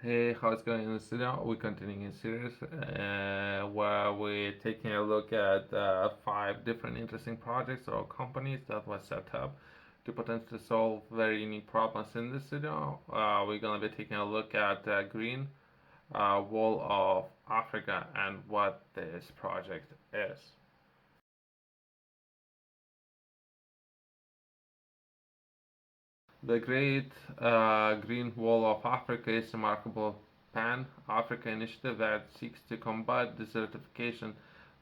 Hey, how's it going in the studio? We're continuing a series where we're taking a look at five different interesting projects or companies that were set up to potentially solve very unique problems in the studio. We're going to be taking a look at the Green Wall of Africa and what this project is. The Great Green Wall of Africa is a remarkable pan-African initiative that seeks to combat desertification,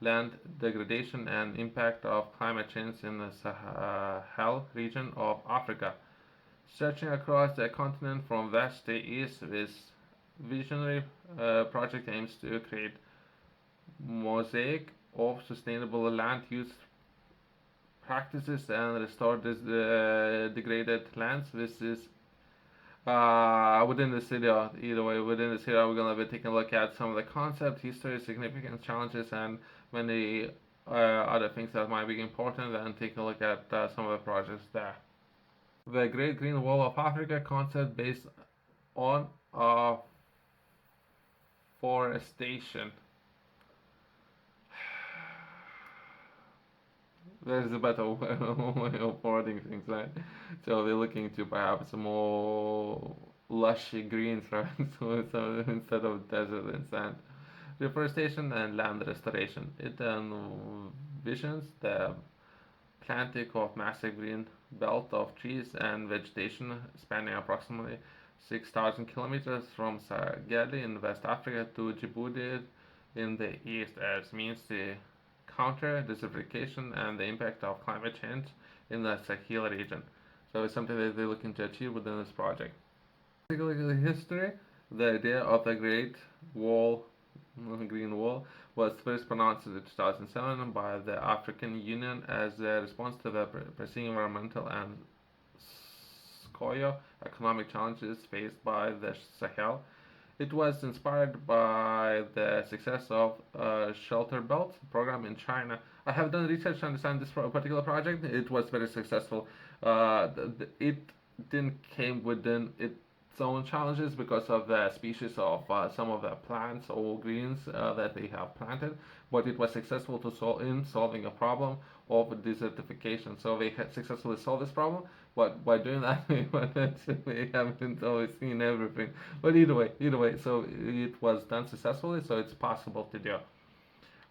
land degradation, and impact of climate change in the Sahel region of Africa. Stretching across the continent from west to east, this visionary project aims to create mosaic of sustainable land use practices and restore this degraded lands. This is within the city. Either way, within the city, we're gonna be taking a look at some of the concept, history, significant challenges, and many other things that might be important, and take a look at some of the projects there. The Great Green Wall of Africa concept based on forestation. There's a better way of wording things, right? So they're looking to perhaps more lushy greens, right? So instead of desert and sand. Reforestation and land restoration. It envisions the planting of massive green belt of trees and vegetation spanning approximately 6,000 kilometers from Senegal in West Africa to Djibouti in the east as means to counter desertification and the impact of climate change in the Sahel region. So it's something that they're looking to achieve within this project. Particularly history, the idea of the Great Wall, Green Wall, was first pronounced in 2007 by the African Union as a response to the pressing environmental and socio-economic challenges faced by the Sahel. It was inspired by the success of Shelter Belt program in China. I have done research to understand this particular project. It was very successful. It didn't came within its own challenges because of the species of some of the plants or greens that they have planted, but it was successful to in solving a problem of desertification. So they had successfully solved this problem, but by doing that, they haven't always seen everything. But either way, so it was done successfully, so it's possible to do,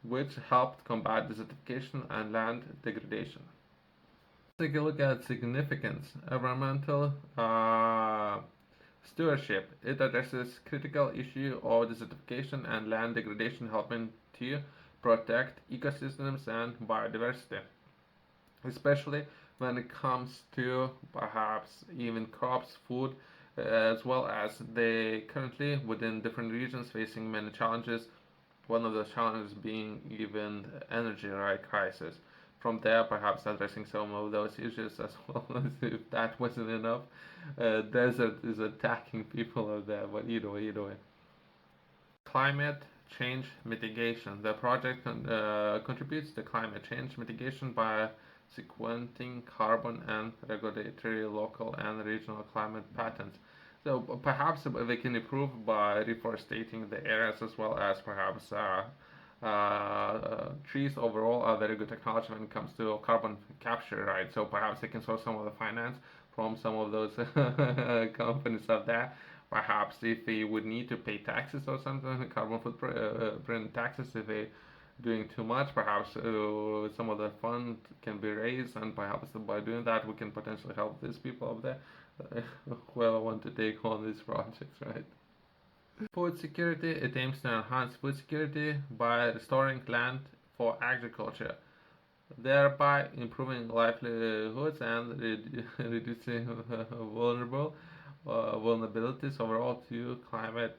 which helped combat desertification and land degradation. Take a look at significance. Environmental stewardship. It addresses critical issue of desertification and land degradation, helping to protect ecosystems and biodiversity, especially when it comes to perhaps even crops, food, as well as they currently within different regions facing many challenges. One of the challenges being even energy right crisis. From there, perhaps addressing some of those issues as well as if that wasn't enough. Desert is attacking people out there, but either way. Climate change mitigation. The project contributes to climate change mitigation by sequencing carbon and regulatory local and regional climate patterns. So perhaps they can improve by reforestating the areas as well as perhaps trees overall are very good technology when it comes to carbon capture, right? So perhaps they can source some of the finance from some of those companies out there. Perhaps if they would need to pay taxes or something, carbon footprint taxes, if they doing too much, perhaps some of the fund can be raised, and perhaps by doing that we can potentially help these people up there who want to take on these projects, right? Food security. It aims to enhance food security by restoring land for agriculture, thereby improving livelihoods and reducing vulnerabilities overall to climate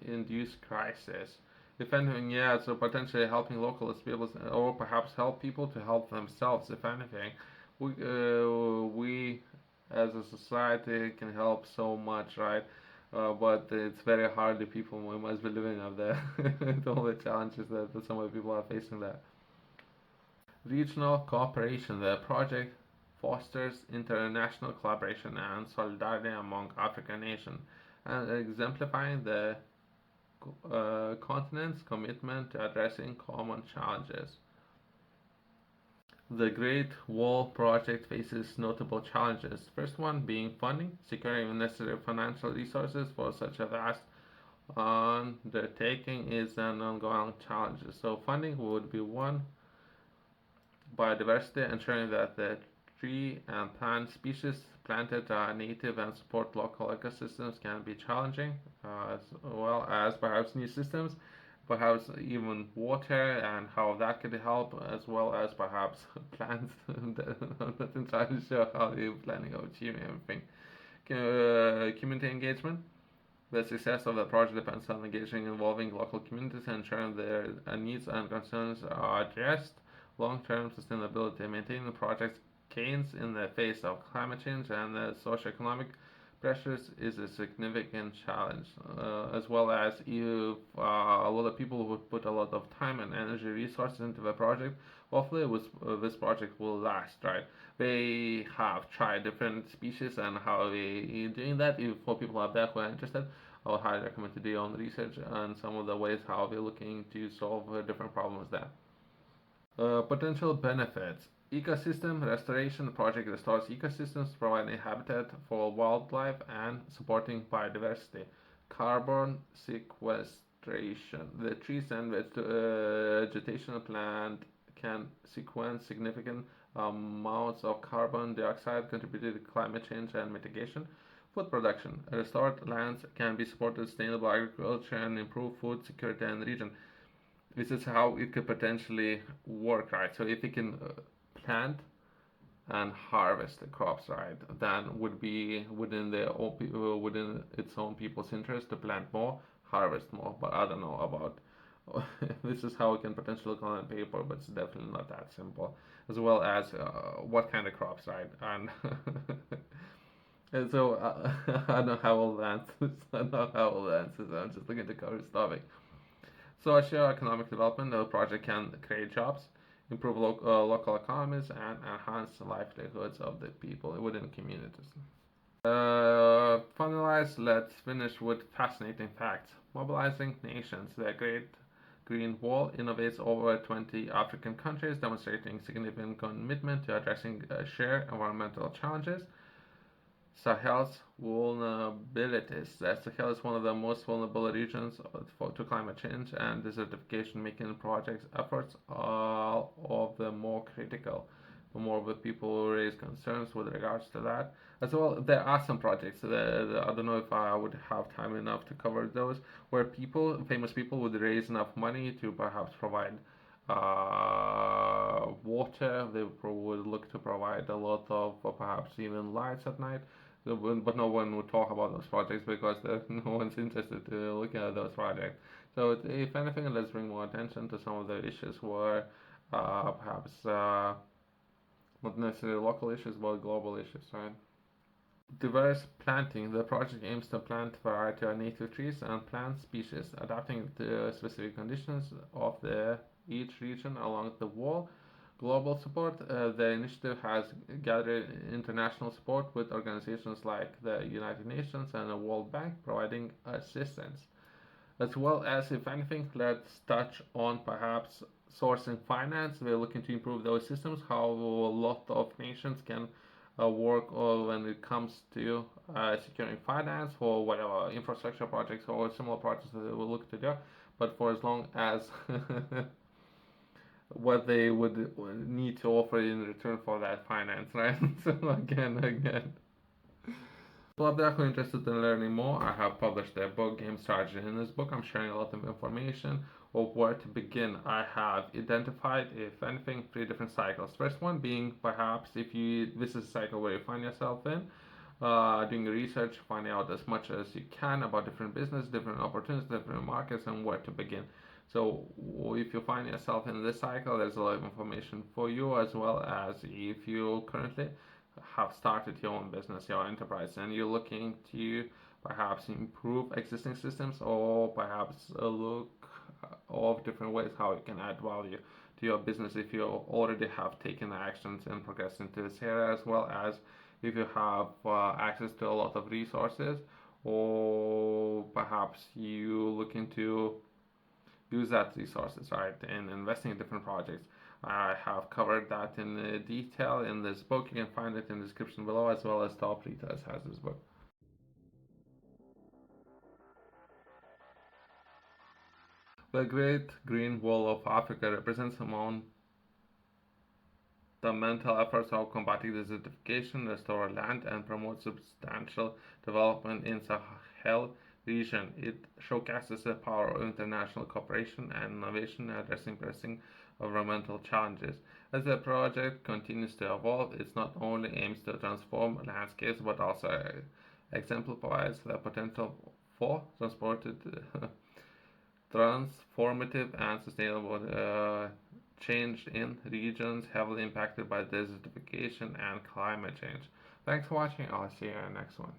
induced crisis. If anything, yeah, so potentially helping local people or perhaps help people to help themselves. If anything, we as a society can help so much, right? But it's very hard. The people we must be living up there with all the challenges that some of the people are facing there. Regional cooperation. The project fosters international collaboration and solidarity among African nations exemplifying the continent's commitment to addressing common challenges. The Great Wall Project faces notable challenges. First one being funding, securing necessary financial resources for such a vast undertaking is an ongoing challenge. So funding would be one. Biodiversity, ensuring that the tree and plant species planted are native and support local ecosystems can be challenging, as well as perhaps new systems, perhaps even water and how that could help, as well as perhaps plants. I'm not entirely sure how you're planning on achieving everything. Community engagement. The success of the project depends on engaging involving local communities and ensuring their needs and concerns are addressed. Long-term sustainability, maintaining the project's gains in the face of climate change and the socio-economic pressures is a significant challenge, as well as if a lot of people would put a lot of time and energy resources into the project, hopefully this project will last, right? They have tried different species and how they doing that. If for people out there who are interested, I would highly recommend to do your own research on some of the ways how they're looking to solve different problems there. Potential benefits. Ecosystem restoration project restores ecosystems, providing habitat for wildlife and supporting biodiversity. Carbon sequestration. The trees and vegetation plant can sequence significant amounts of carbon dioxide, contributing to climate change and mitigation. Food production. Restored lands can be supported sustainable agriculture and improve food security in the region. This is how it could potentially work, right? So if it can plant and harvest the crops, right, then would be within its own people's interest to plant more, harvest more. But I don't know about this is how it can potentially look on paper, but it's definitely not that simple. As well as what kind of crops, right? And and so I don't know how all the answers. I don't know how all the answers. I'm just looking to cover this topic. Socio-economic development. The project can create jobs, improve local economies, and enhance the livelihoods of the people within communities. Finalize, let's finish with fascinating facts. Mobilizing nations. The Great Green Wall innovates over 20 African countries, demonstrating significant commitment to addressing shared environmental challenges. Sahel's vulnerabilities. The Sahel is one of the most vulnerable regions to climate change and desertification, making projects efforts all of the more critical. The more the people raise concerns with regards to that. As well, there are some projects. I don't know if I would have time enough to cover those, where famous people, would raise enough money to perhaps provide water. They would look to provide a lot of perhaps even lights at night. But no one would talk about those projects because no one's interested to look at those projects. So if anything, let's bring more attention to some of the issues where perhaps not necessarily local issues, but global issues, right? Diverse planting. The project aims to plant a variety of native trees and plant species, adapting to specific conditions of each region along the wall. Global support. The initiative has gathered international support with organizations like the United Nations and the World Bank providing assistance. As well as, if anything, let's touch on perhaps sourcing finance. We're looking to improve those systems, how a lot of nations can work when it comes to securing finance for whatever infrastructure projects or similar projects that they will look to do. But for as long as what they would need to offer in return for that finance, right? So again. For those who are interested in learning more, I have published a book, Game Strategy. In this book, I'm sharing a lot of information of where to begin. I have identified, if anything, 3 different cycles. First one being perhaps this is a cycle where you find yourself in, doing research, finding out as much as you can about different business, different opportunities, different markets, and where to begin. So if you find yourself in this cycle, there's a lot of information for you, as well as if you currently have started your own business, your enterprise, and you're looking to perhaps improve existing systems or perhaps look of different ways how you can add value to your business if you already have taken actions and progressed into this area, as well as if you have access to a lot of resources or perhaps you looking to use that resources, right, in investing in different projects. I have covered that in detail in this book. You can find it in the description below, as well as Top Retailers has this book. The Great Green Wall of Africa represents among the mental efforts of combating desertification, restore land, and promote substantial development in Sahel region. It showcases the power of international cooperation and innovation addressing pressing environmental challenges. As the project continues to evolve, it not only aims to transform landscapes but also exemplifies the potential for transformative and sustainable change in regions heavily impacted by desertification and climate change. Thanks for watching. I'll see you in the next one.